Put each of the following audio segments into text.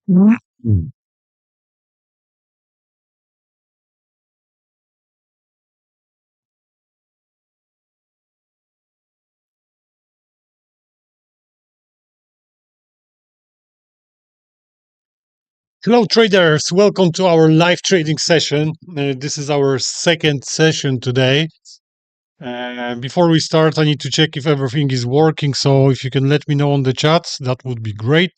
Mm. Hello, traders. Welcome to our live trading session. This is our second session today. Before we start, I need to check if everything is working. So, if you can let me know on the chat, that would be great.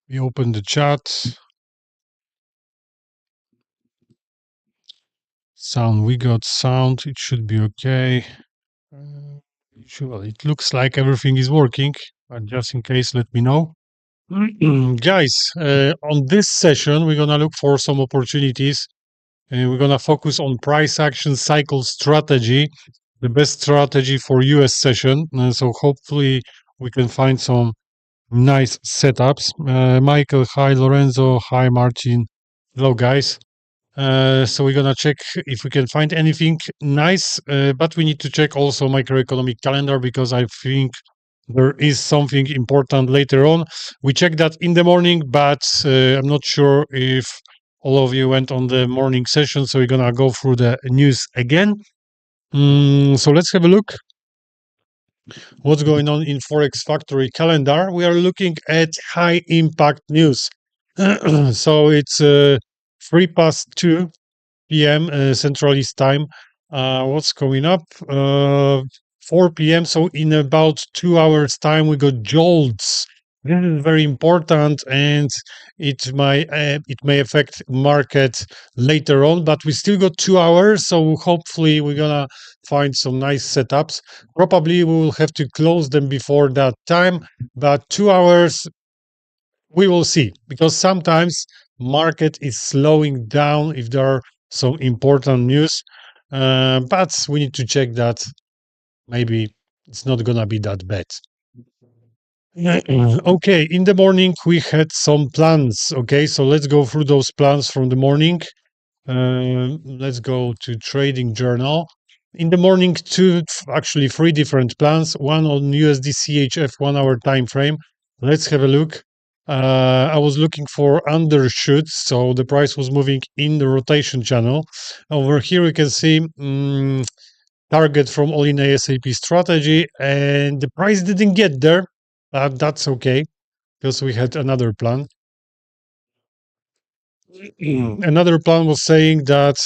We open the chat. Sound, we got sound. It should be okay. Well, it looks like everything is working, but just in case, let me know. Guys, on this session, we're going to look for some opportunities. We're going to focus on price action cycle strategy, the best strategy for US session. So hopefully we can find some nice setups. Michael, hi. Lorenzo, hi. Martin. Hello, guys. So we're going to check if we can find anything nice, but we need to check also macroeconomic calendar because I think there is something important later on. We checked that in the morning, but I'm not sure if all of you went on the morning session. So we're going to go through the news again. So let's have a look. What's going on in Forex Factory calendar? We are looking at high impact news. So it's 2 p.m. Central East time. What's coming up? 4 p.m. So in about 2 hours' time, we got jolts. This is very important, and it may affect market later on. But we still got 2 hours, so hopefully we're gonna find some nice setups. Probably we will have to close them before that time, but 2 hours we will see, because sometimes market is slowing down if there are some important news, but we need to check that. Maybe it's not gonna be that bad. Okay, in the morning we had some plans. Okay, so let's go through those plans from the morning. Let's go to trading journal. In the morning, actually three different plans. One on USD CHF 1 hour time frame. Let's have a look. I was looking for undershoots, so the price was moving in the rotation channel. Over here, we can see target from all in ASAP strategy, and the price didn't get there, but that's okay because we had another plan. Another plan was saying that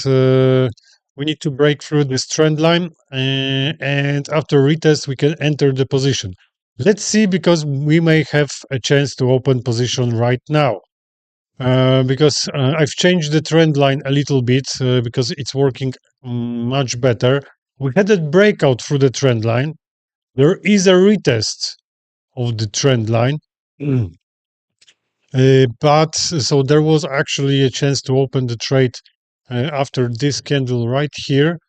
we need to break through this trend line, and after retest, we can enter the position. Let's see, because we may have a chance to open position right now. Because I've changed the trend line a little bit because it's working much better. We had a breakout through the trend line. There is a retest of the trend line. But so there was actually a chance to open the trade after this candle right here.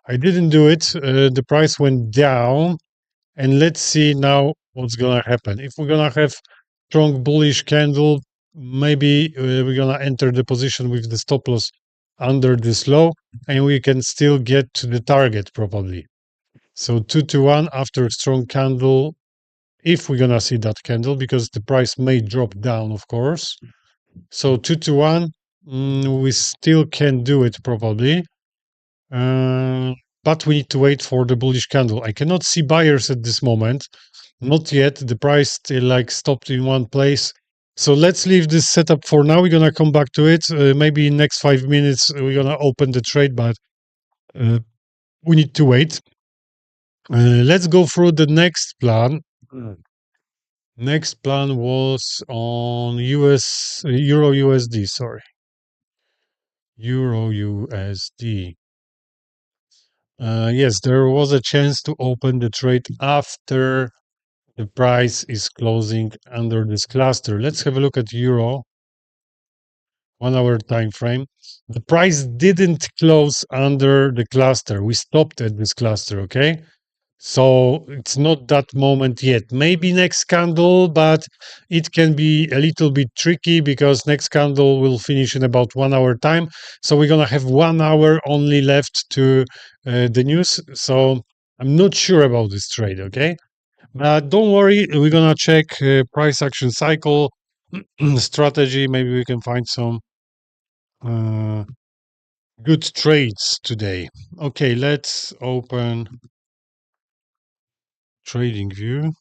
I didn't do it. The price went down, and let's see now what's gonna happen. If we're gonna have strong bullish candle, maybe we're gonna enter the position with the stop loss under this low, and we can still get to the target probably. So 2 to 1 after a strong candle, if we're gonna see that candle, because the price may drop down, of course. So 2 to 1, we still can do it probably, but we need to wait for the bullish candle. I cannot see buyers at this moment, not yet. The price still like stopped in one place. So let's leave this setup for now. We're gonna come back to it. Maybe in next 5 minutes we're gonna open the trade, but we need to wait. Let's go through the next plan. Next plan was on Euro USD. Sorry, Euro USD. Yes, there was a chance to open the trade after the price is closing under this cluster. Let's have a look at Euro 1 hour time frame. The price didn't close under the cluster. We stopped at this cluster. Okay. So it's not that moment yet. Maybe next candle, but it can be a little bit tricky because next candle will finish in about 1 hour time. So we're gonna have 1 hour only left to the news. So I'm not sure about this trade. Okay, but don't worry, we're gonna check price action cycle. strategy. Maybe we can find some good trades today. Okay, let's open trading view.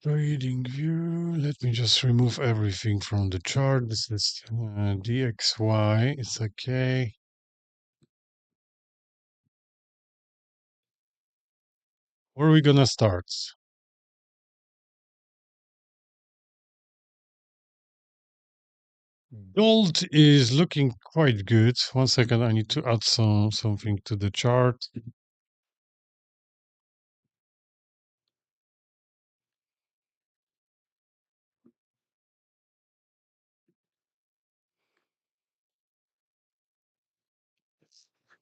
Trading view. Let me just remove everything from the chart. This is DXY. It's okay. Where are we gonna start? Gold is looking quite good. 1 second, I need to add something to the chart.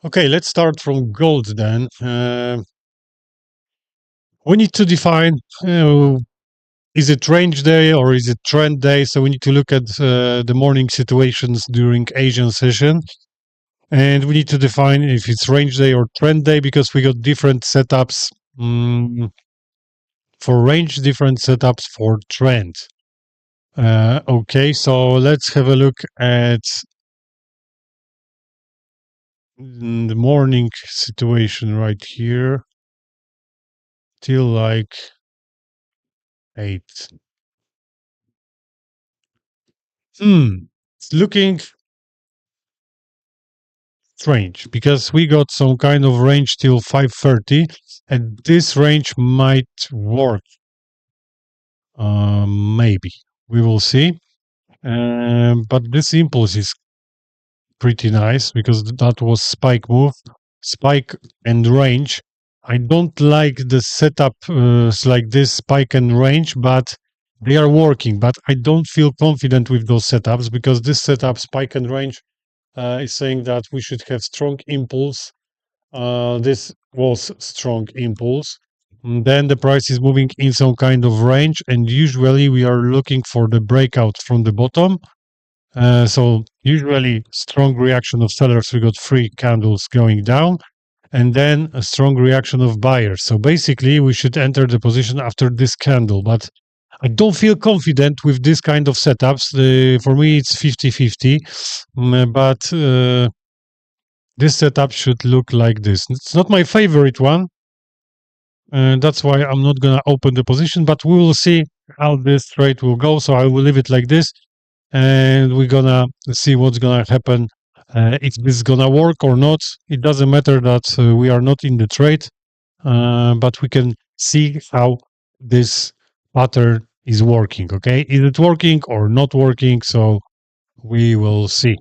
Okay, let's start from gold then. We need to define is it range day or is it trend day? So we need to look at the morning situations during Asian session. And we need to define if it's range day or trend day because we got different setups for range, different setups for trend. Okay, so let's have a look at the morning situation right here till like 8. It's looking strange because we got some kind of range till 5:30 and this range might work. Maybe we will see. But this impulse is pretty nice because that was spike move, spike and range. I don't like the setup like this spike and range, but they are working. But I don't feel confident with those setups because this setup spike and range is saying that we should have strong impulse. This was strong impulse. Then the price is moving in some kind of range, and usually we are looking for the breakout from the bottom. So usually strong reaction of sellers, we got 3 candles going down, and then a strong reaction of buyers. So basically, we should enter the position after this candle, but I don't feel confident with this kind of setups. For me, it's 50-50, but this setup should look like this. It's not my favorite one, and that's why I'm not going to open the position, but we will see how this trade will go. So I will leave it like this, and we're going to see what's going to happen. If this is going to work or not, it doesn't matter that we are not in the trade, but we can see how this pattern is working. Okay, is it working or not working? So we will see.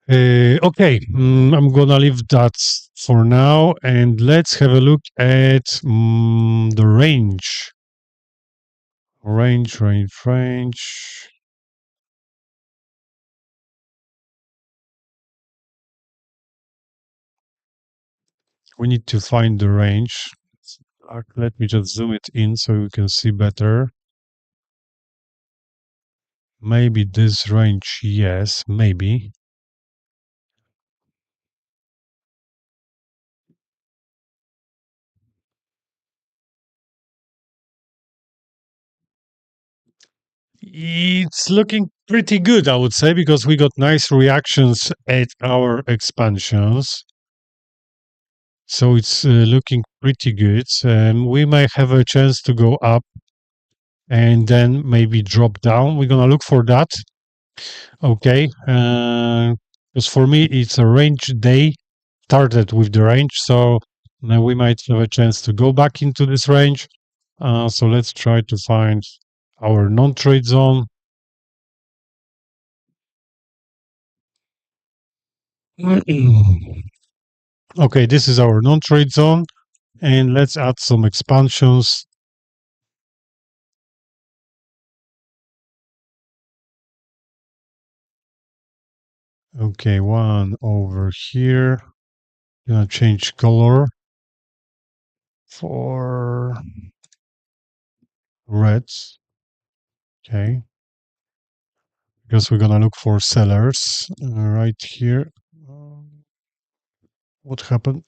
Okay, I'm gonna leave that for now, and let's have a look at the range. Range. We need to find the range. Let me just zoom it in so you can see better. Maybe this range, yes, maybe. It's looking pretty good, I would say, because we got nice reactions at our expansions. So it's looking pretty good. We might have a chance to go up and then maybe drop down. We're going to look for that. Okay. Because for me, it's a range day, started with the range. So now we might have a chance to go back into this range. So let's try to find our non-trade zone. Okay, this is our non-trade zone. And let's add some expansions. Okay, one over here. Gonna change color for reds. Okay. Because we're gonna look for sellers right here. What happened?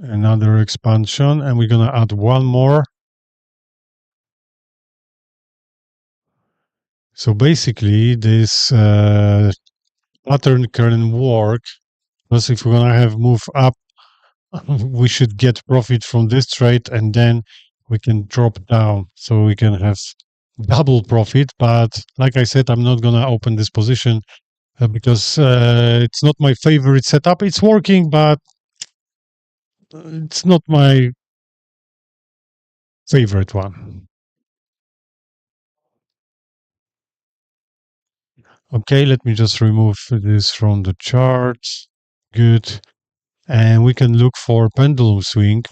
Another expansion, and we're gonna add one more. So basically, this pattern can work, because if we're gonna have move up, we should get profit from this trade, and then we can drop down, so we can have double profit. But like I said, I'm not gonna open this position because it's not my favorite setup. It's working, but it's not my favorite one. Okay, let me just remove this from the chart. Good. And we can look for pendulum swing.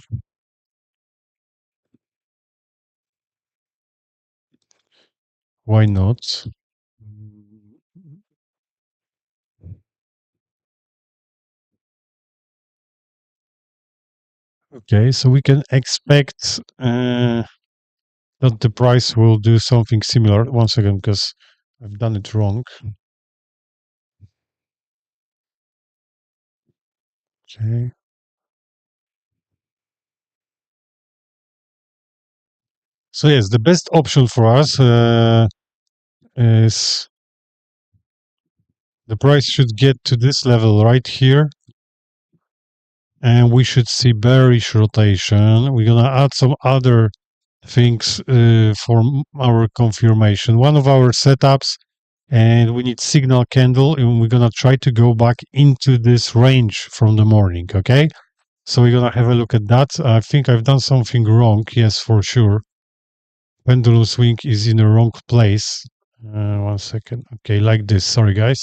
Why not? Okay, so we can expect that the price will do something similar. One second, because I've done it wrong. Okay. So yes, the best option for us is the price should get to this level right here, and we should see bearish rotation. We're gonna add some other things for our confirmation. One of our setups, and we need signal candle, and we're gonna try to go back into this range from the morning. Okay, so we're gonna have a look at that. I think I've done something wrong. Yes, for sure. Pendulum swing is in the wrong place. One second. Okay, like this. Sorry, guys.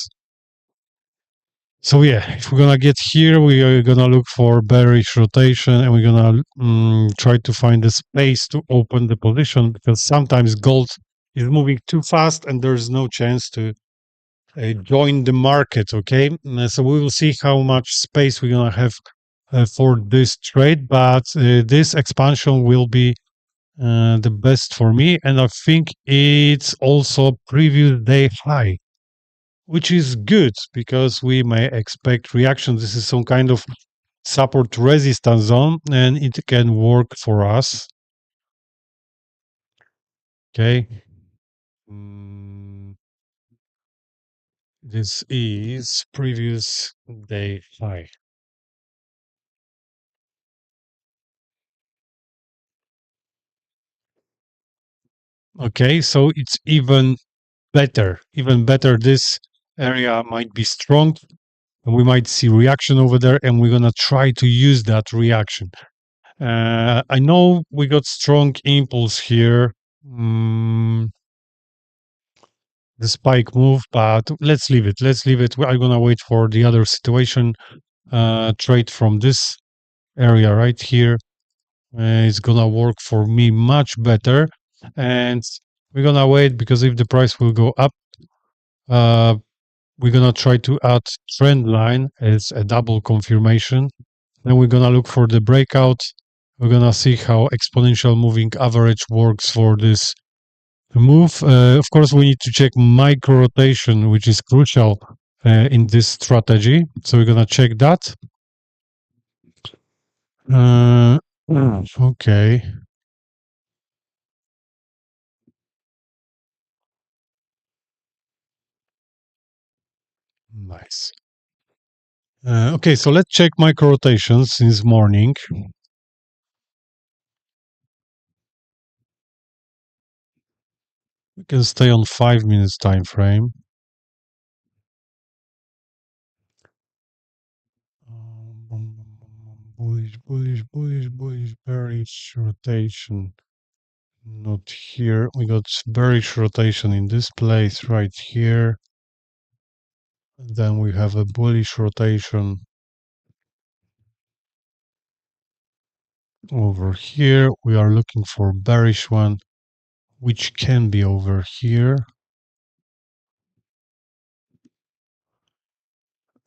So yeah, if we're gonna get here, we are gonna look for bearish rotation, and we're gonna try to find a space to open the position, because sometimes gold is moving too fast and there's no chance to join the market. Okay, so we will see how much space we're gonna have for this trade, but this expansion will be the best for me, and I think it's also previous day high, which is good because we may expect reaction. This is some kind of support resistance zone, and it can work for us. Okay. This is previous day high. Okay, so it's even better. Even better. This area might be strong, and we might see reaction over there, and we're gonna try to use that reaction. I know we got strong impulse here. The spike move, but let's leave it. Let's leave it. I'm gonna wait for the other situation trade from this area right here. It's gonna work for me much better, and we're gonna wait, because if the price will go up, we're gonna try to add trend line as a double confirmation. Then we're gonna look for the breakout. We're gonna see how exponential moving average works for this move. Of course, we need to check micro rotation, which is crucial in this strategy. So we're gonna check that. Okay. Nice. Okay, so let's check micro rotations since morning. We can stay on 5 minutes time frame. Bullish, bullish, bullish, bullish, bearish rotation. Not here. We got bearish rotation in this place right here. Then we have a bullish rotation over here. We are looking for bearish one, which can be over here.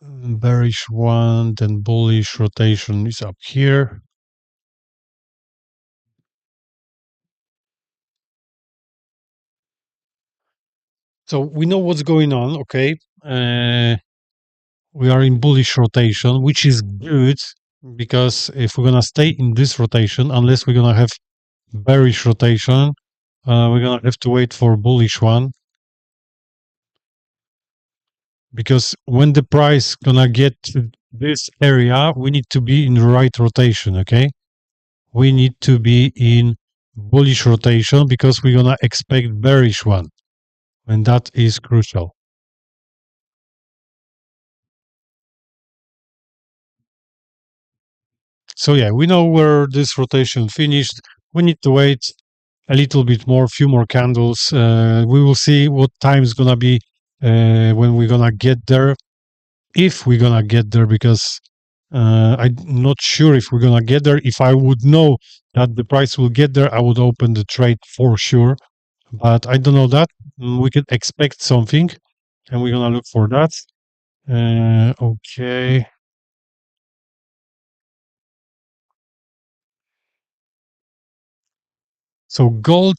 Bearish one, then bullish rotation is up here. So we know what's going on, okay? We are in bullish rotation, which is good. because if we're gonna stay in this rotation, unless we're gonna have bearish rotation, we're gonna have to wait for bullish one. Because when the price gonna get to this area, we need to be in the right rotation, okay? We need to be in bullish rotation because we're gonna expect bearish one, and that is crucial. So yeah, we know where this rotation finished. We need to wait a little bit more, few more candles. We will see what time is gonna be when we're gonna get there. If we're gonna get there, because I'm not sure if we're gonna get there. If I would know that the price will get there, I would open the trade for sure. But I don't know that. We could expect something, and we're gonna look for that. Okay. So gold,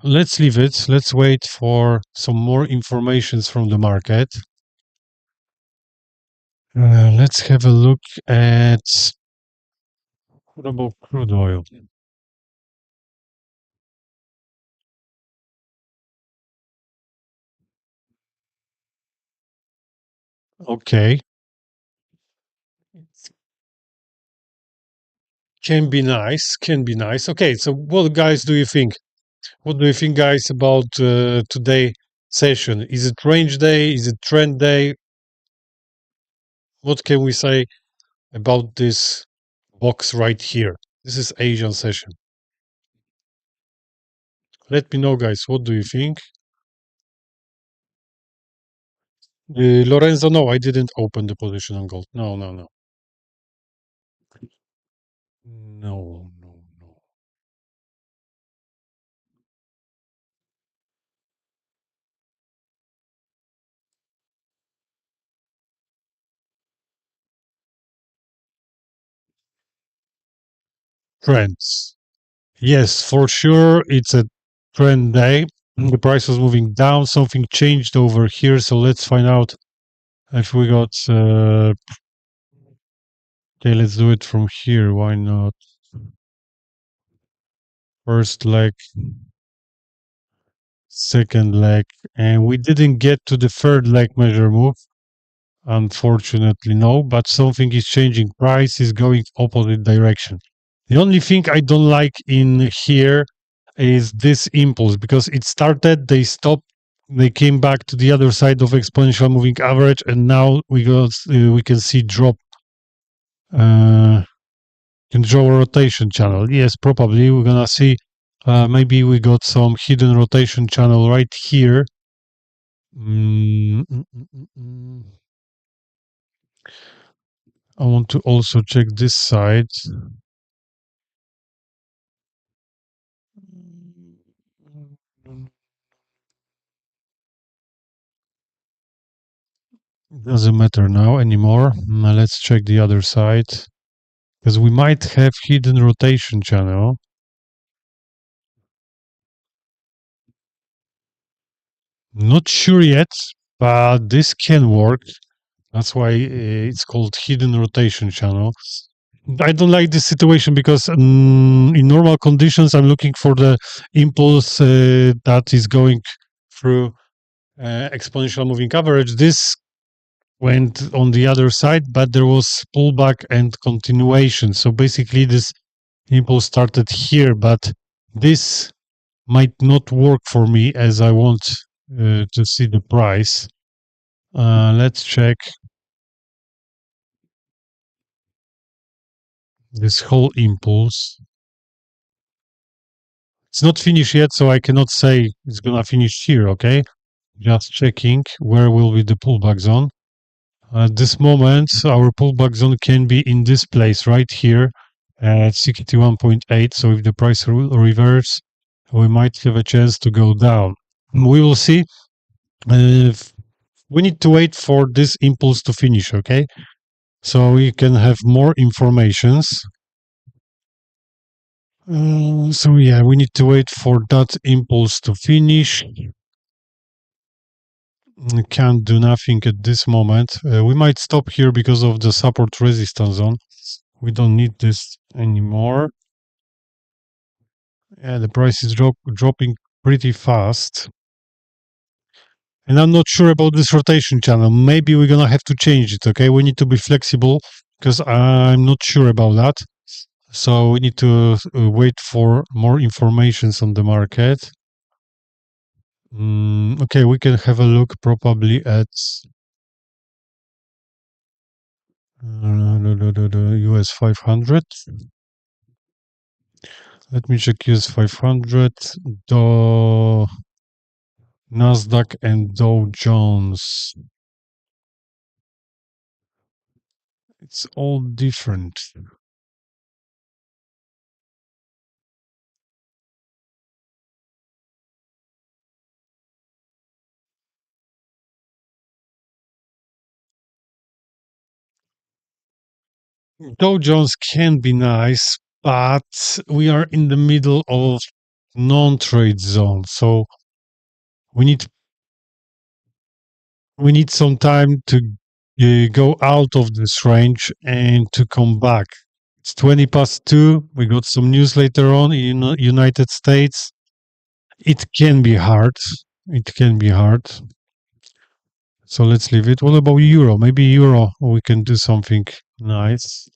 let's leave it. Let's wait for some more informations from the market. Let's have a look at what about crude oil? Okay, can be nice. Can be nice. Okay, so what guys do you think? What do you think, guys, about today session? Is it range day? Is it trend day? What can we say about this box right here? This is Asian session. Let me know, guys. What do you think? Lorenzo, no, I didn't open the position on gold. No, no, no. No, no, no. Trends. Yes, for sure. It's a trend day. The price was moving down. Something changed over here. So let's find out if we got. Okay, let's do it from here. Why not? First leg, second leg. And we didn't get to the third leg measure move. Unfortunately, no. But something is changing. Price is going opposite direction. The only thing I don't like in here is this impulse, because it started, they stopped, they came back to the other side of exponential moving average, and now we can see drop. Can draw a rotation channel. Yes, probably we're gonna see. Maybe we got some hidden rotation channel right here. I want to also check this side. Doesn't matter now anymore. Let's check the other side, because we might have hidden rotation channel. Not sure yet, but this can work. That's why it's called hidden rotation channel. I don't like this situation because in normal conditions, I'm looking for the impulse that is going through exponential moving average. This went on the other side, but there was pullback and continuation. So basically, this impulse started here, but this might not work for me as I want to see the price. Let's check this whole impulse. It's not finished yet, so I cannot say it's gonna finish here, okay? Just checking where will be the pullback zone. At this moment, our pullback zone can be in this place right here at 61.8. So if the price reverse, we might have a chance to go down. We will see. We need to wait for this impulse to finish, okay? So we can have more informations. So yeah, we need to wait for that impulse to finish. Can't do nothing at this moment. We might stop here because of the support resistance zone. We don't need this anymore. Yeah, the price is dropping pretty fast. And I'm not sure about this rotation channel. Maybe we're going to have to change it, okay? We need to be flexible because I'm not sure about that. So we need to wait for more informations on the market. Okay, we can have a look probably at US 500. Let me check US 500, Nasdaq and Dow Jones. It's all different. Dow Jones can be nice, but we are in the middle of non-trade zone, so we need some time to go out of this range and to come back. It's 20 past 2. We got some news later on in United States. It can be hard. It can be hard. So let's leave it. What about euro? Maybe euro we can do something nice.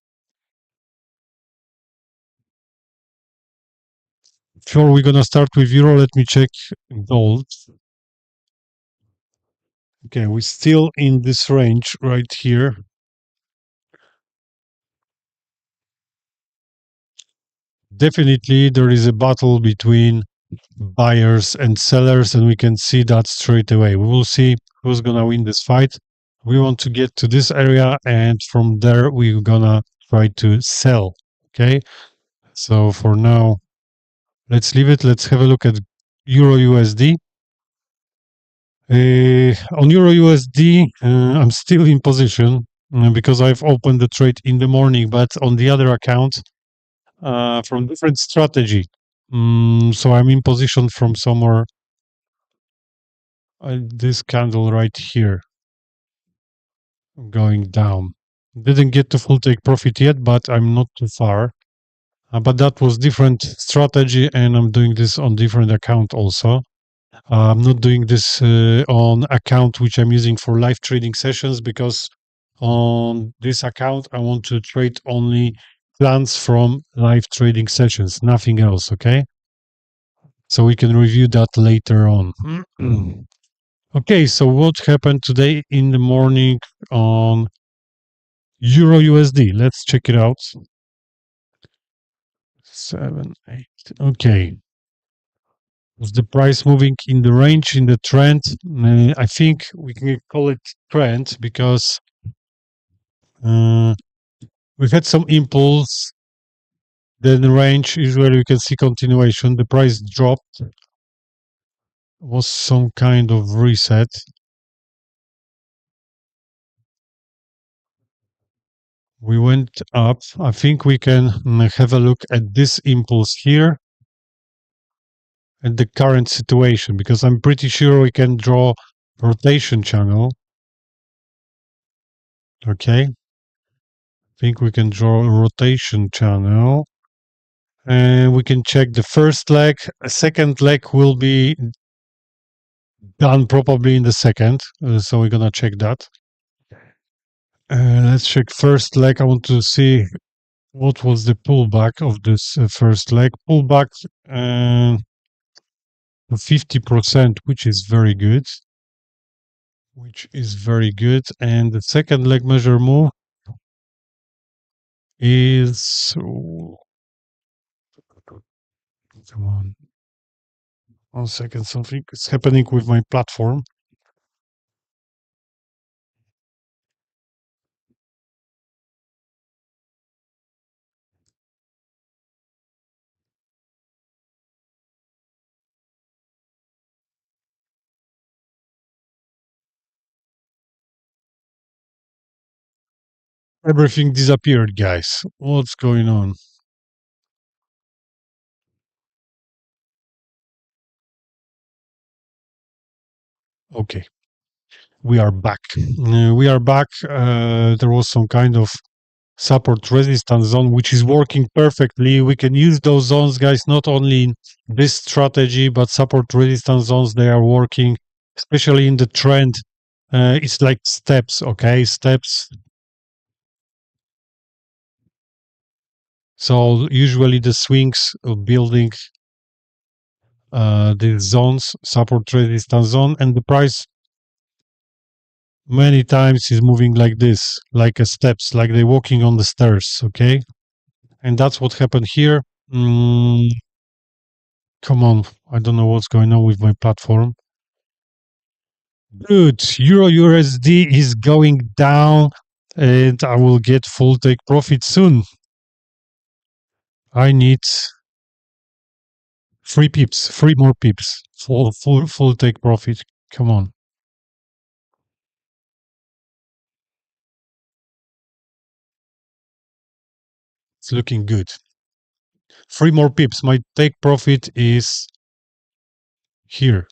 Before we're gonna start with euro, let me check gold. Okay, we're still in this range right here. Definitely there is a battle between buyers and sellers, and we can see that straight away. We will see who's gonna win this fight. We want to get to this area, and from there we're gonna try to sell. Okay, so for now, let's leave it. Let's have a look at Euro USD. On Euro USD, I'm still in position because I've opened the trade in the morning, but on the other account, from different strategy. So I'm in position from somewhere. This candle right here going down. Didn't get to full take profit yet, but I'm not too far. But that was different strategy, and I'm doing this on different account also. I'm not doing this on account which I'm using for live trading sessions, because on this account I want to trade only plans from live trading sessions, nothing else. Okay, so we can review that later on. Okay, so what happened today in the morning on Euro USD? Let's check it out. 7, 8. Okay. Was the price moving in the range, in the trend? I think we can call it trend because we've had some impulse. Then the range is where you can see continuation. The price dropped. Was some kind of reset. We went up. I think we can have a look at this impulse here and the current situation, because I'm pretty sure we can draw rotation channel. Okay. I think we can draw a rotation channel. And we can check the first leg. A second leg will be done probably in the second. So we're going to check that. Let's check first leg. I want to see what was the pullback of this first leg. Pullback 50%, which is very good. And the second leg measure move is, come on, 1 second, something is happening with my platform. Everything disappeared, guys. What's going on? Okay, we are back. There was some kind of support resistance zone, which is working perfectly. We can use those zones, guys, not only in this strategy, but support resistance zones, they are working, especially in the trend. It's like steps, okay? Steps. So usually the swings of building these zones, support resistance zone, and the price many times is moving like this, like a steps, like they're walking on the stairs, okay? And that's what happened here. Mm, come on, I don't know what's going on with my platform. Good, Euro USD is going down, and I will get full take profit soon. I need 3 pips, 3 more pips, full take profit. Come on. It's looking good. 3 more pips. My take profit is here.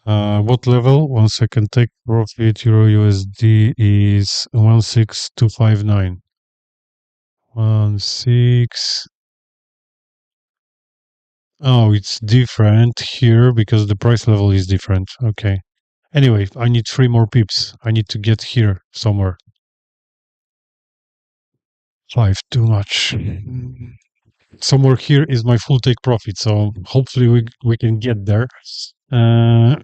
What level? 1 second. Take profit. Euro USD is 16259. 16. Oh, it's different here because the price level is different. Okay. Anyway, I need 3 more pips. I need to get here somewhere. 5, too much. Somewhere here is my full take profit. So hopefully we can get there. Uh,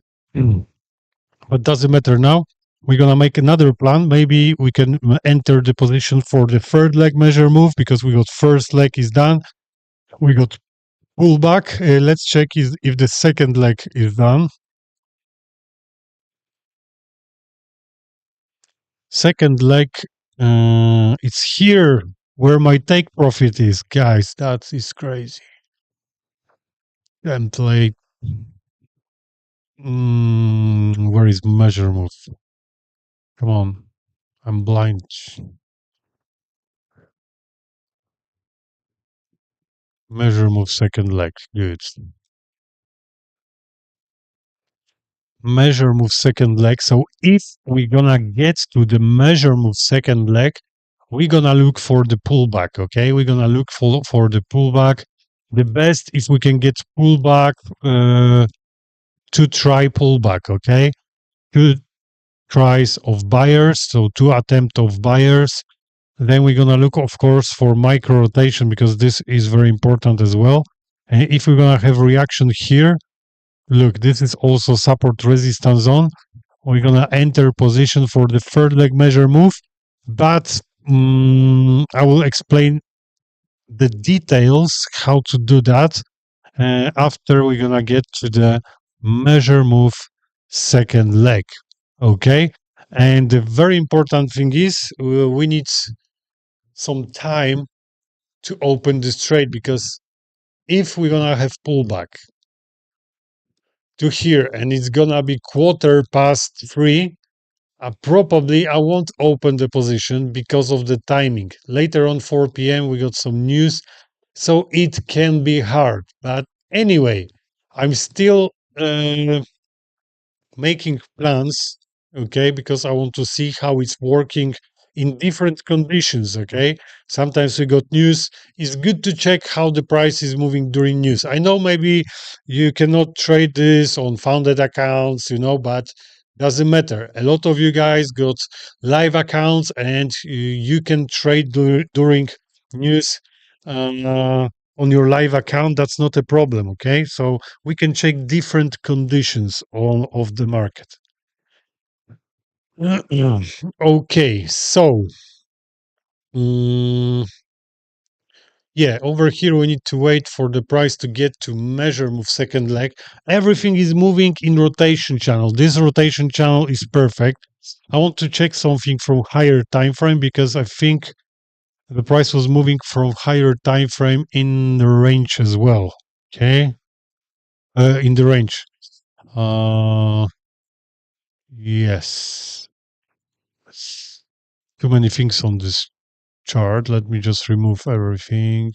but doesn't matter now. We're gonna make another plan. Maybe we can enter the position for the third leg measure move because we got first leg is done. We got pullback. Let's check if the second leg is done. Second leg, it's here where my take profit is, guys. That is crazy. Template. Where is measure move? Come on, I'm blind. Measure move second leg. Good. Measure move second leg. So if we're gonna get to the measure move second leg, we're gonna look for the pullback. Okay, we're gonna look for the pullback. The best if we can get pullback to try pullback. Okay, 2 tries of buyers, so 2 attempts of buyers. Then we're gonna look, of course, for micro rotation because this is very important as well. And if we're gonna have reaction here, look, this is also support resistance zone. We're gonna enter position for the third leg measure move, but I will explain the details how to do that after we're gonna get to the measure move second leg. Okay, and the very important thing is we need some time to open this trade because if we're gonna have pullback to here and it's gonna be 3:15, probably I won't open the position because of the timing. Later on 4 p.m. we got some news, so it can be hard. But anyway, I'm still making plans, okay, because I want to see how it's working in different conditions, okay. Sometimes we got news. It's good to check how the price is moving during news. I know maybe you cannot trade this on founded accounts, but doesn't matter. A lot of you guys got live accounts and you can trade during news on your live account. That's not a problem, okay. So we can check different conditions of the market. Okay, so mm, yeah, over here we need to wait for the price to get to measure move second leg. Everything is moving in rotation channel. This rotation channel is perfect. I want to check something from higher time frame because I think the price was moving from higher time frame in the range as well. Okay, in the range. Yes. Too many things on this chart. Let me just remove everything.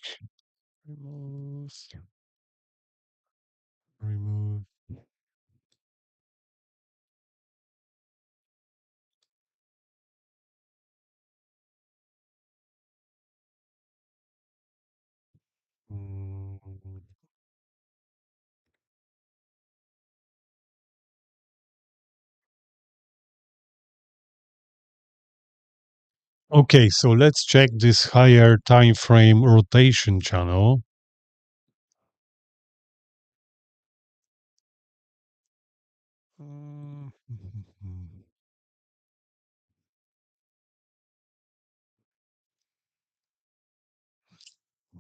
Remove. Remove. Okay, so let's check this higher time frame rotation channel.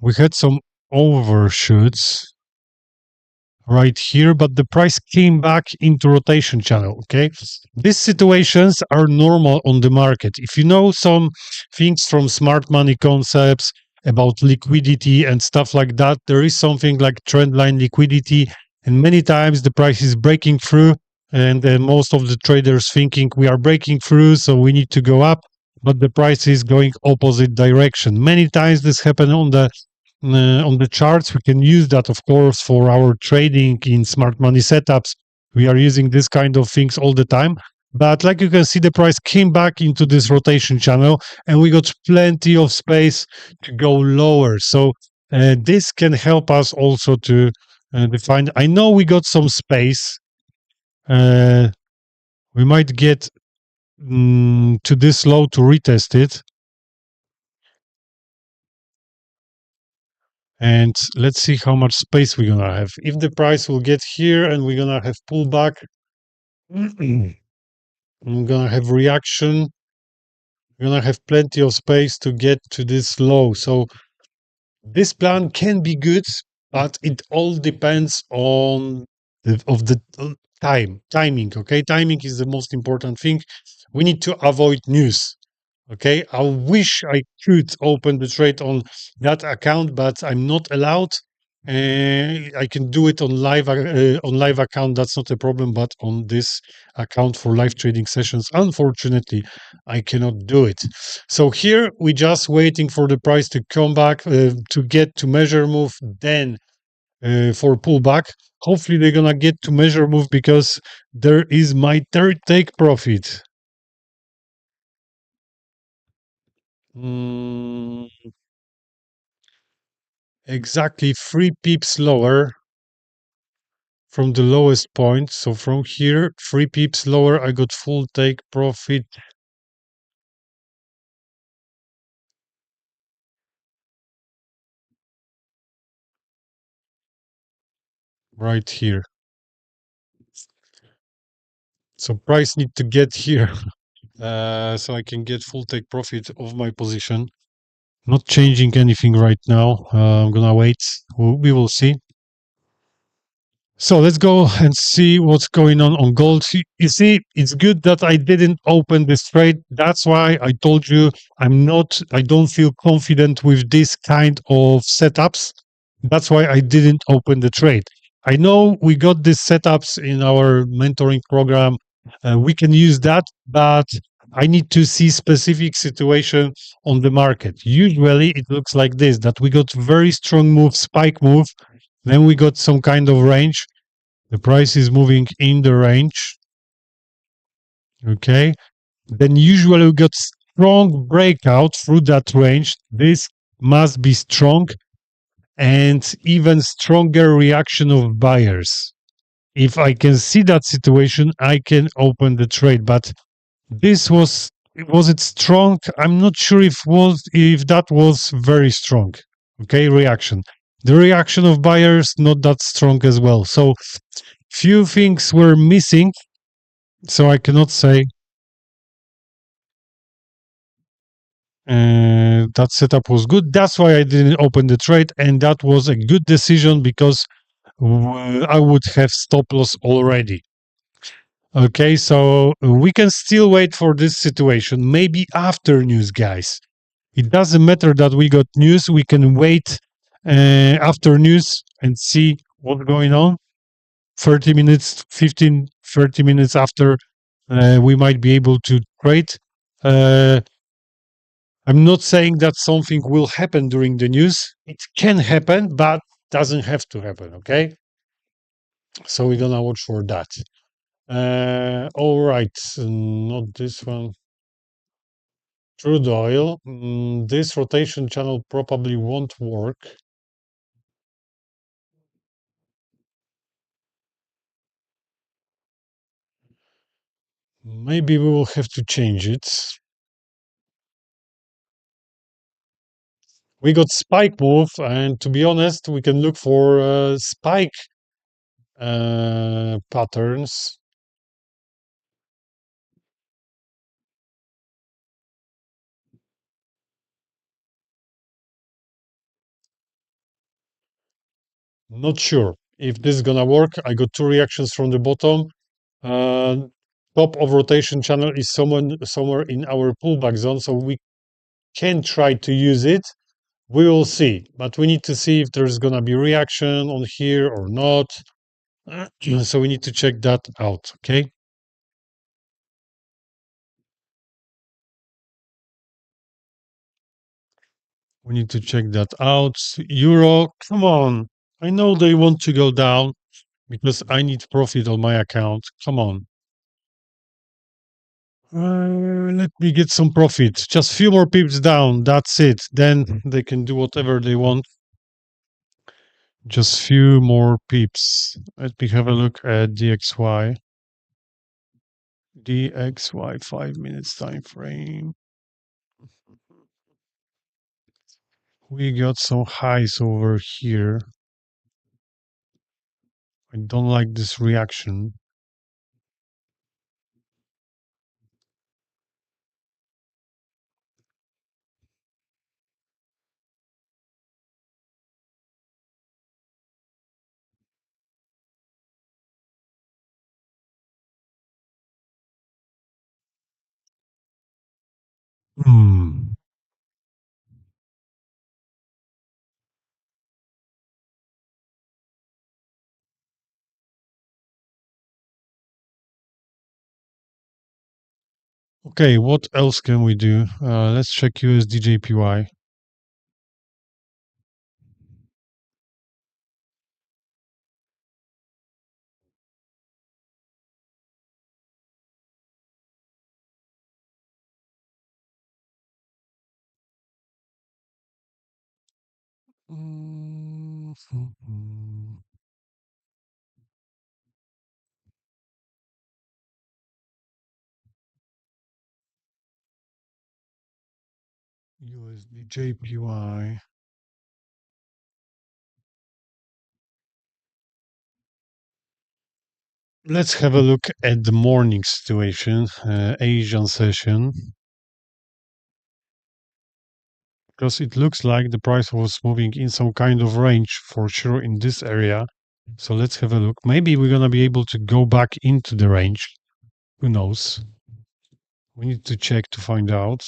We had some overshoots right here, but the price came back into rotation channel. Okay, these situations are normal on the market. If you know some things from smart money concepts about liquidity and stuff like that, there is something like trend line liquidity, and many times the price is breaking through, and most of the traders thinking we are breaking through, so we need to go up, but the price is going opposite direction. Many times this happen on the charts. We can use that, of course, for our trading in smart money setups. We are using this kind of things all the time. But like you can see, the price came back into this rotation channel and we got plenty of space to go lower. So this can help us also to define. I know we got some space. Uh, we might get to this low to retest it. And let's see how much space we're gonna have. If the price will get here and we're gonna have pullback, we're gonna have reaction, we're gonna have plenty of space to get to this low. So this plan can be good, but it all depends on the timing. Okay, timing is the most important thing. We need to avoid news. Okay, I wish I could open the trade on that account, but I'm not allowed. I can do it on live account. That's not a problem. But on this account for live trading sessions, unfortunately, I cannot do it. So here we just waiting for the price to come back to get to measure move, then for pullback. Hopefully they're gonna get to measure move because there is my third take profit. Mm, exactly 3 pips lower from the lowest point. So from here, 3 pips lower, I got full take profit right here. So price need to get here so I can get full take profit of my position. Not changing anything right now. I'm gonna wait. We will see. So let's go and see what's going on gold. You see, it's good that I didn't open this trade. That's why I told you I don't feel confident with this kind of setups. That's why I didn't open the trade. I know we got these setups in our mentoring program. We can use that, but I need to see specific situation on the market. Usually it looks like this, that we got very strong move, spike move, then we got some kind of range. The price is moving in the range. Okay. Then usually we got strong breakout through that range. This must be strong and even stronger reaction of buyers. If I can see that situation, I can open the trade. But this was it strong? I'm not sure if that was very strong. Okay, reaction. The reaction of buyers not that strong as well. So few things were missing, so I cannot say that setup was good. That's why I didn't open the trade, and that was a good decision because I would have stop loss already. Okay, so we can still wait for this situation. Maybe after news, guys. It doesn't matter that we got news. We can wait after news and see what's going on. 30 minutes, 15, 30 minutes after we might be able to trade. Uh, I'm not saying that something will happen during the news. It can happen, but doesn't have to happen. Okay, so we're gonna watch for that. All right, not this one. Crude oil. This rotation channel probably won't work. Maybe we will have to change it. We got spike move, and to be honest, we can look for spike patterns. Not sure if this is gonna work. I got two reactions from the bottom. Uh, Top of rotation channel is somewhere in our pullback zone, so we can try to use it. We will see, but we need to see if there's gonna be reaction on here or not. So we need to check that out. Okay. We need to check that out. Euro, come on. I know they want to go down because I need profit on my account. Come on. Let me get some profit. Just few more pips down. That's it. Then they can do whatever they want. Just few more pips. Let me have a look at DXY. DXY 5 minutes time frame. We got some highs over here. I don't like this reaction. Hmm. Okay, what else can we do? Let's check USDJPY. USDJPY. Let's have a look at the morning situation, Asian session, because it looks like the price was moving in some kind of range for sure in this area. So let's have a look. Maybe we're gonna be able to go back into the range. Who knows? We need to check to find out.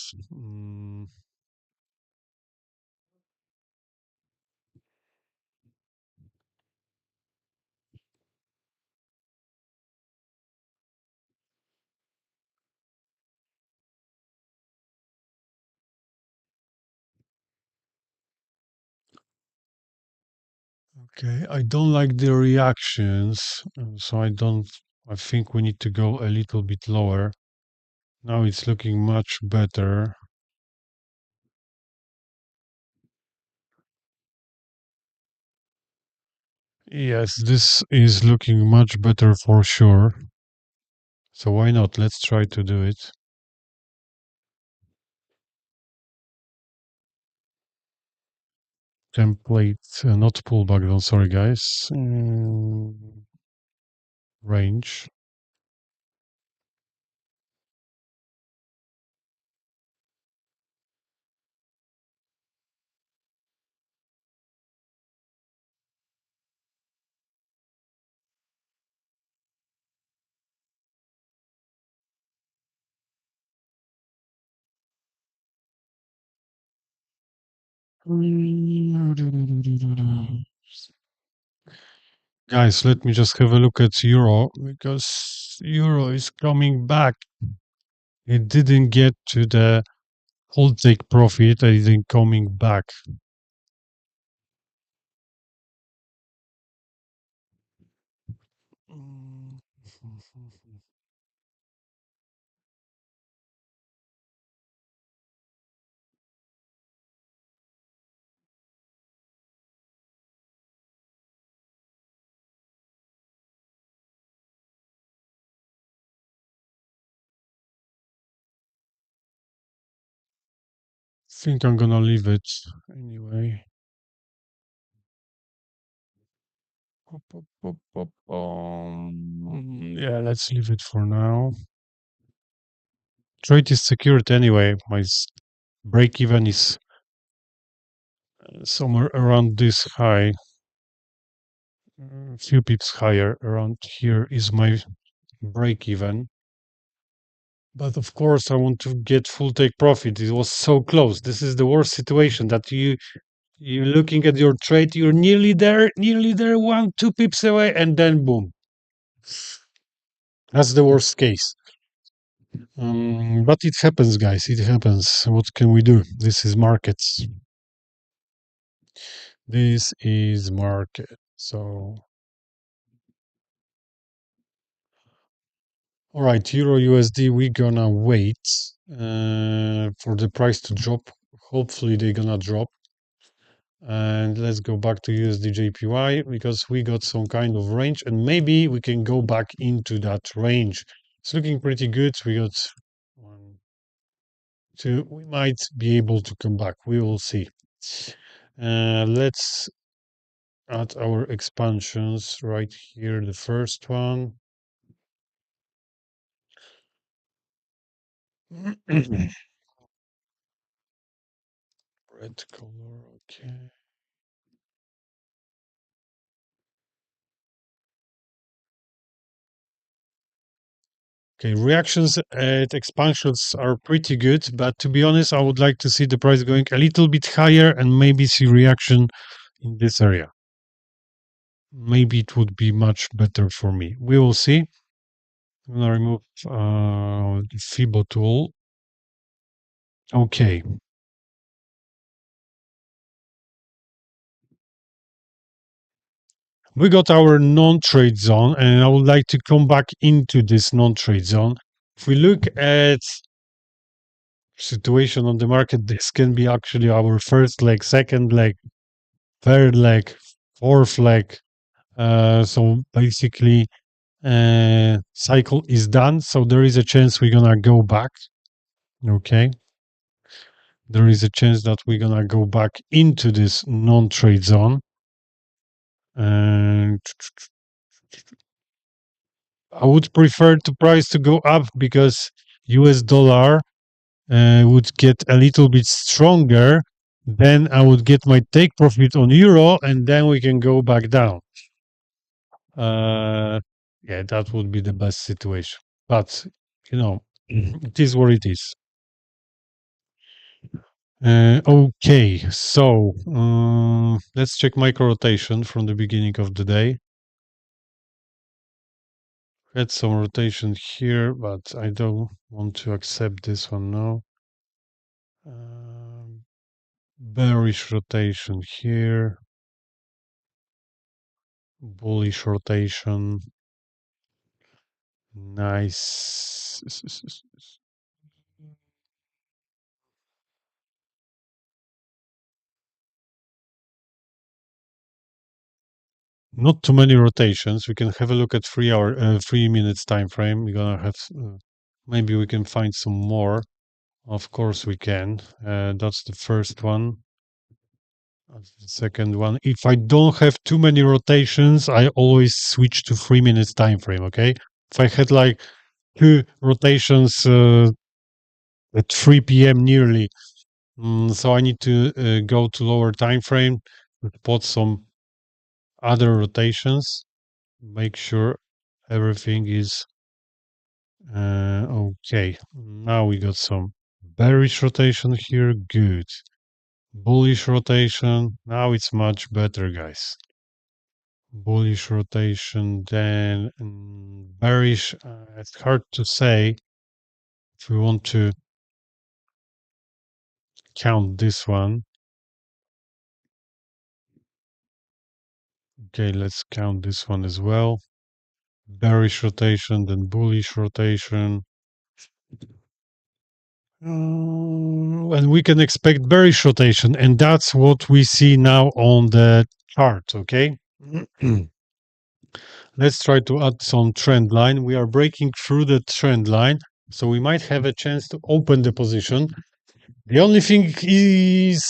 Okay, I don't like the reactions, so I don't. I think we need to go a little bit lower. Now it's looking much better. Yes, this is looking much better for sure. So why not? Let's try to do it. Template, not pullback down. Sorry, guys. Range. Guys, let me just have a look at euro because euro is coming back. It didn't get to the whole take profit. I think coming back. think I'm gonna leave it anyway. Yeah, let's leave it for now. Trade is secured anyway. My break even is somewhere around this high. A few pips higher. Around here is my break even. But of course, I want to get full take profit. It was so close. This is the worst situation that you're looking at your trade. You're nearly there, 1-2 pips away, and then boom. That's the worst case. But it happens, guys. It happens. What can we do? This is markets. This is market. So, all right, Euro USD. We're gonna wait for the price to drop. Hopefully, they're gonna drop. And let's go back to USD JPY because we got some kind of range, and maybe we can go back into that range. It's looking pretty good. We got 1, 2. We might be able to come back. We will see. Let's add our expansions right here. The first one. Red color. Okay. Okay, reactions at expansions are pretty good, but to be honest, I would like to see the price going a little bit higher and maybe see reaction in this area. Maybe it would be much better for me. We will see. I'm gonna remove the FIBO tool. Okay. We got our non-trade zone, and I would like to come back into this non-trade zone. If we look at situation on the market, this can be actually our first leg, second leg, third leg, fourth leg. So basically, cycle is done. So there is a chance we're gonna go back. Okay. There is a chance that we're gonna go back into this non-trade zone. And I would prefer the price to go up because US dollar would get a little bit stronger. Then I would get my take profit on euro, and then we can go back down. Yeah, that would be the best situation. But it is what it is. Okay, so let's check micro rotation from the beginning of the day. Had some rotation here, but I don't want to accept this one now. Bearish rotation here. Bullish rotation. Nice. Not too many rotations. We can have a look at 3 minutes time frame. We're gonna have maybe we can find some more. Of course we can. That's the first one. That's the second one. If I don't have too many rotations, I always switch to 3 minutes time frame. Okay. If I had like 2 rotations at 3 p.m. nearly, so I need to go to lower time frame, spot some other rotations, make sure everything is okay. Now we got some bearish rotation here. Good. Bullish rotation. Now it's much better, guys. Bullish rotation, then bearish. It's hard to say if we want to count this one. Okay, let's count this one as well. Bearish rotation, then bullish rotation. And we can expect bearish rotation, and that's what we see now on the chart, okay? Let's try to add some trend line. We are breaking through the trend line, so we might have a chance to open the position. The only thing is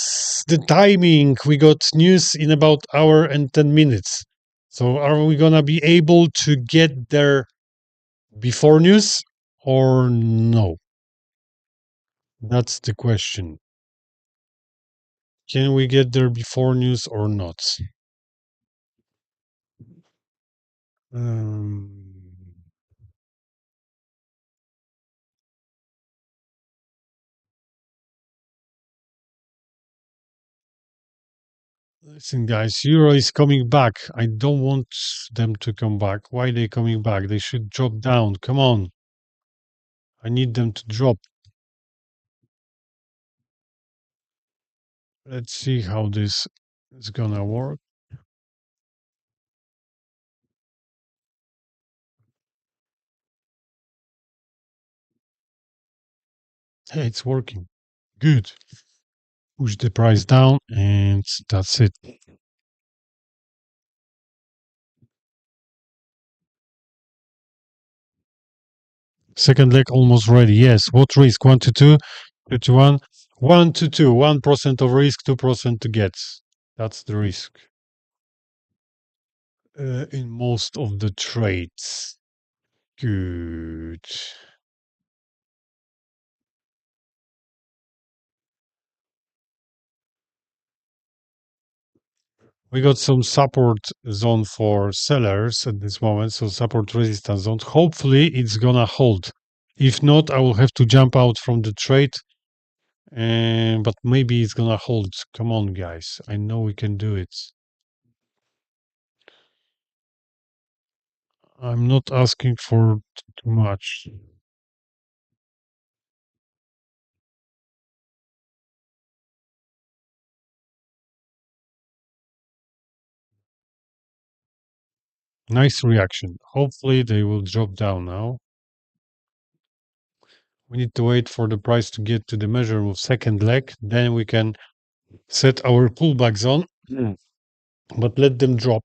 the timing. We got news in about hour and 10 minutes. So are we gonna be able to get there before news or no? That's the question. Can we get there before news or not? Um, Listen, guys, Euro is coming back. I don't want them to come back. Why are they coming back? They should drop down. Come on. I need them to drop. Let's see how this is gonna work. Hey, it's working. Good. Push the price down, and that's it. Second leg almost ready. Yes. What risk? 1 to 2, 2 to 1. 1 to 2. 1% of risk, 2% to get. That's the risk. In most of the trades. Good. We got some support zone for sellers at this moment, so support resistance zone. Hopefully, it's gonna hold. If not, I will have to jump out from the trade. But maybe it's gonna hold. Come on, guys. I know we can do it. I'm not asking for too much. Nice reaction. Hopefully, they will drop down now. We need to wait for the price to get to the measure of second leg. Then we can set our pullback zone. But let them drop.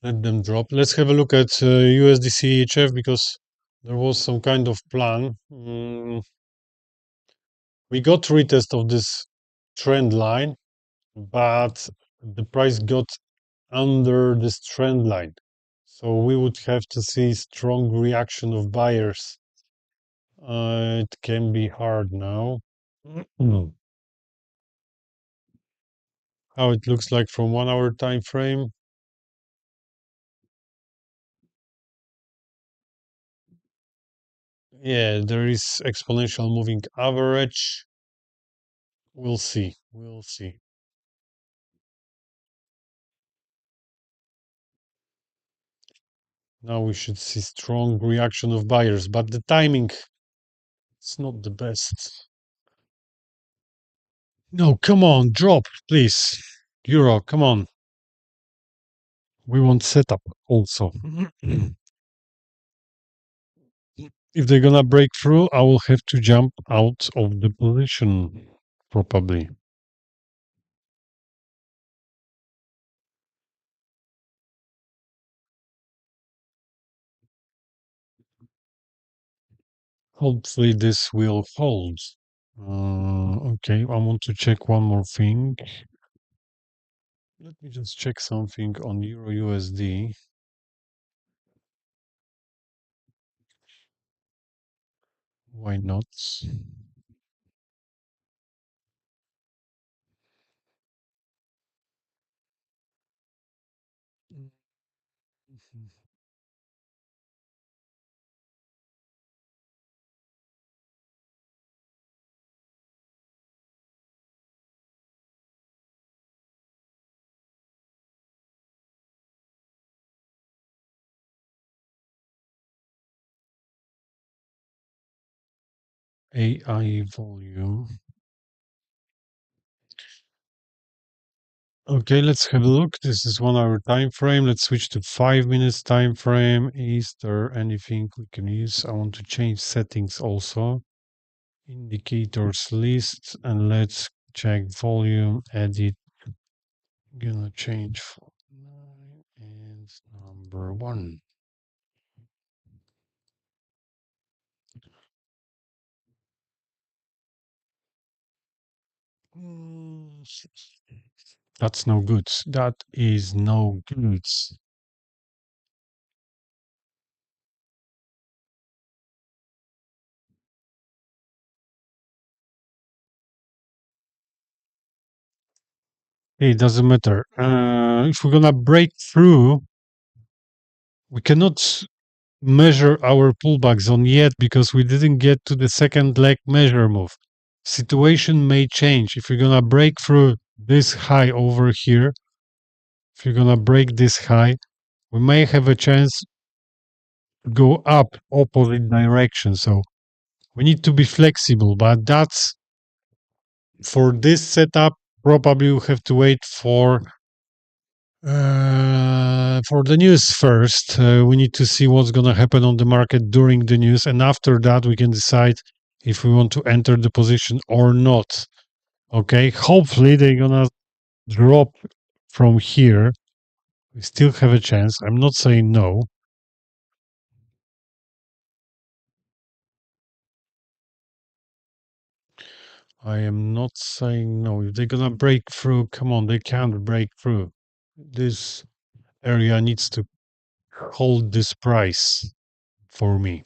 Let them drop. Let's have a look at USD CHF because there was some kind of plan. We got retest of this trend line, but the price got under this trend line. So we would have to see strong reaction of buyers. It can be hard now. How it looks like from 1 hour time frame. Yeah, there is exponential moving average. We'll see. We'll see. Now we should see strong reaction of buyers, but the timing is not the best. No, come on, drop, please. Euro, come on. We want setup also. If they're gonna break through, I will have to jump out of the position, probably. Hopefully this will hold. Okay, I want to check one more thing. Let me just check something on Euro USD. Why not? AI volume. Okay, let's have a look. This is 1 hour time frame. Let's switch to 5 minutes time frame. Is there anything we can use? I want to change settings also. Indicators list, and let's check volume, edit. Gonna change for 9 and Number one. Mm, That's no good. That is no good. It doesn't matter. If we're gonna break through, we cannot measure our pullback zone yet because we didn't get to the second leg measure move. Situation may change. If you're gonna break through this high over here, if you're gonna break this high, we may have a chance to go up opposite direction. So we need to be flexible, but that's for this setup. Probably we have to wait for the news first. We need to see what's going to happen on the market during the news, and after that, we can decide if we want to enter the position or not. Okay, hopefully they're gonna drop from here. We still have a chance. I'm not saying no. I am not saying no. If they're gonna break through, come on, they can't break through. This area needs to hold this price for me.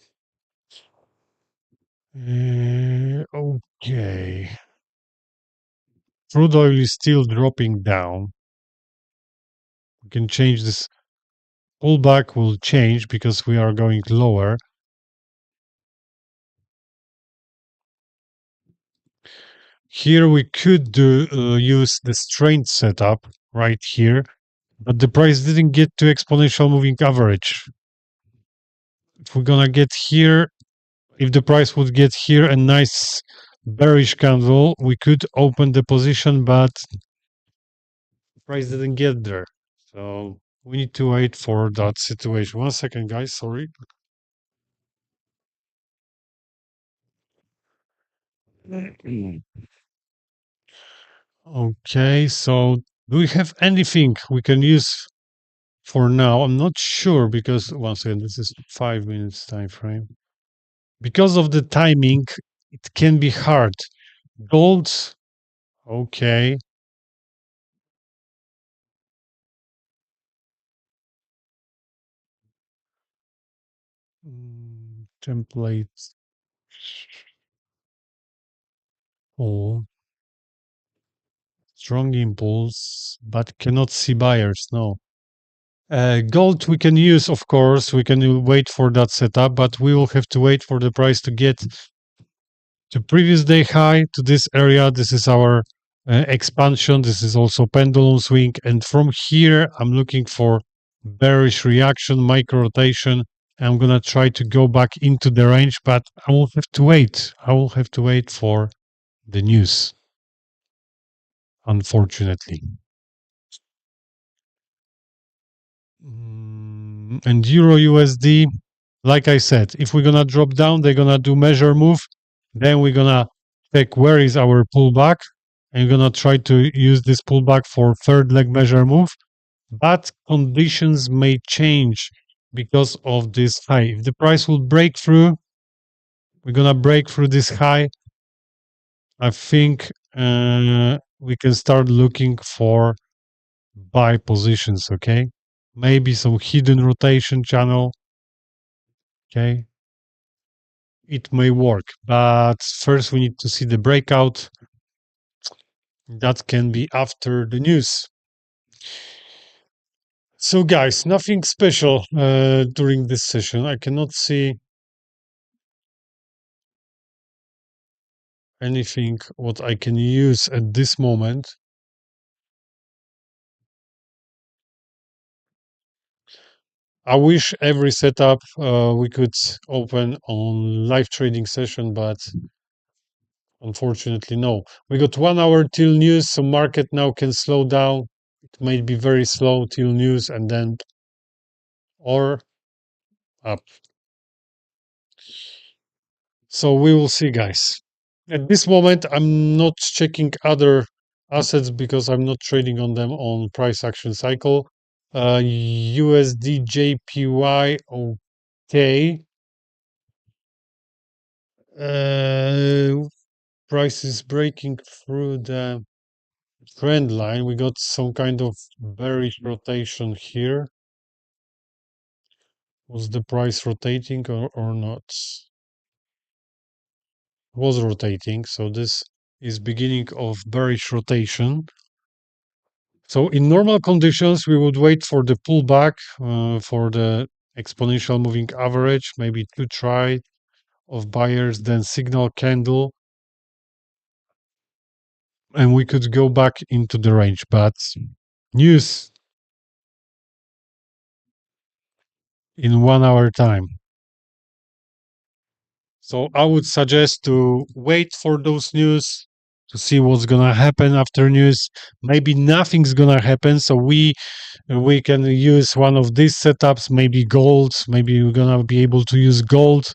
Okay. Crude oil is still dropping down. We can change this. Pullback will change because we are going lower. Here we could use the strength setup right here, but the price didn't get to exponential moving average. If we're gonna get here, if the price would get here a nice bearish candle, we could open the position, but the price didn't get there. So we need to wait for that situation. 1 second, guys. Sorry. Okay, so do we have anything we can use for now? I'm not sure because once again, this is 5 minutes time frame. Because of the timing, it can be hard. Gold, okay. Template. Oh, strong impulse, but cannot see buyers. No. Gold we can use, of course. We can wait for that setup, but we will have to wait for the price to get to previous day high to this area. This is our expansion. This is also pendulum swing. And from here, I'm looking for bearish reaction, micro rotation. I'm going to try to go back into the range, but I will have to wait. I will have to wait for the news, unfortunately. And Euro USD, like I said, if we're going to drop down, they're going to do measure move. Then we're going to check where is our pullback. And we're going to try to use this pullback for third leg measure move. But conditions may change because of this high. If the price will break through, we're going to break through this high. I think we can start looking for buy positions, okay? Maybe some hidden rotation channel, okay? It may work, but first we need to see the breakout. That can be after the news. So, guys, nothing special during this session. I cannot see anything what I can use at this moment. I wish every setup we could open on live trading session, but unfortunately, no. We got 1 hour till news, so market now can slow down. It may be very slow till news and then or up. So we will see, guys. At this moment, I'm not checking other assets because I'm not trading on them on price action cycle. USD JPY. Okay. Price is breaking through the trend line. We got some kind of bearish rotation here. Was the price rotating or not? Was rotating, so this is beginning of bearish rotation. So in normal conditions, we would wait for the pullback for the exponential moving average, maybe two try of buyers, then signal candle, and we could go back into the range. But news in 1 hour time. So I would suggest to wait for those news to see what's gonna happen after news. Maybe nothing's gonna happen, so we can use one of these setups, maybe gold. Maybe we're gonna be able to use gold,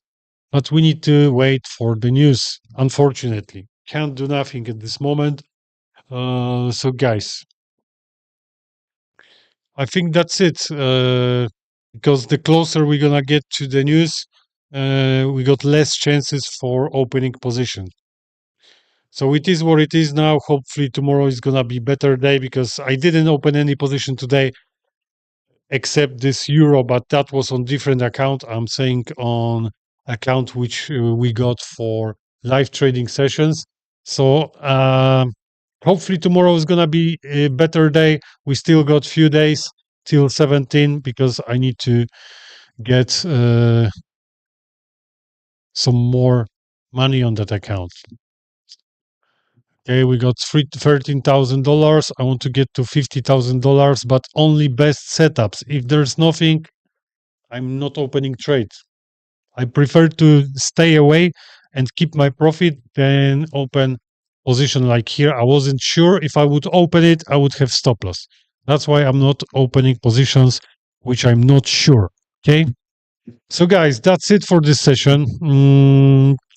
but we need to wait for the news. Unfortunately, can't do nothing at this moment. So guys, I think that's it. Because the closer we're gonna get to the news, we got less chances for opening position. So it is what it is now. Hopefully tomorrow is gonna be better day because I didn't open any position today except this euro, but that was on different account. I'm saying on account which we got for live trading sessions. So hopefully tomorrow is gonna be a better day. We still got few days till 17 because I need to get some more money on that account. Okay, we got $13,000. I want to get to $50,000, but only best setups. If there's nothing, I'm not opening trades. I prefer to stay away and keep my profit than open position like here. I wasn't sure if I would open it, I would have stop loss. That's why I'm not opening positions which I'm not sure. Okay. So guys, that's it for this session.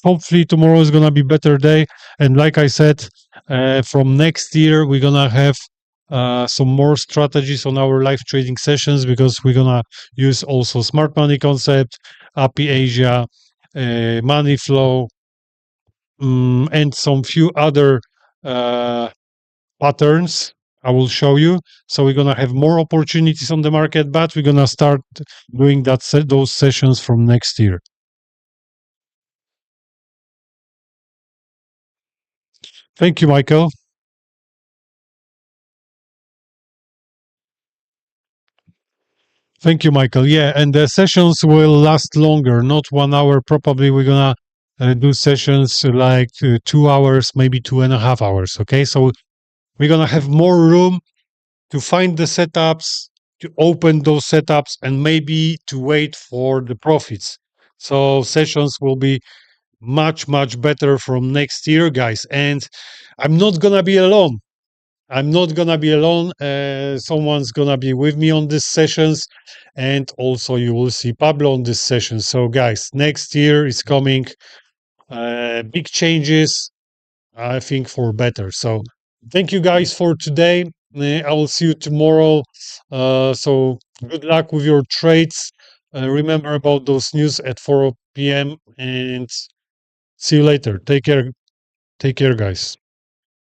Hopefully tomorrow is gonna be better day. And like I said, from next year we're gonna have some more strategies on our live trading sessions because we're gonna use also smart money concept, API Asia, money flow, and some few other patterns I will show you. So we're gonna have more opportunities on the market, but we're gonna start doing those sessions from next year. Thank you, Michael. Thank you, Michael. Yeah, and the sessions will last longer, not 1 hour. Probably we're gonna do sessions like 2 hours, maybe 2.5 hours. Okay, so we're gonna have more room to find the setups, to open those setups, and maybe to wait for the profits. So sessions will be much better from next year, guys. And I'm not gonna be alone. I'm not gonna be alone. Someone's gonna be with me on these sessions, and also you will see Pablo on this session. So, guys, next year is coming. Big changes, I think, for better. So, thank you guys for today. I will see you tomorrow. So, good luck with your trades. Remember about those news at 4 p.m. and see you later. Take care. Take care, guys.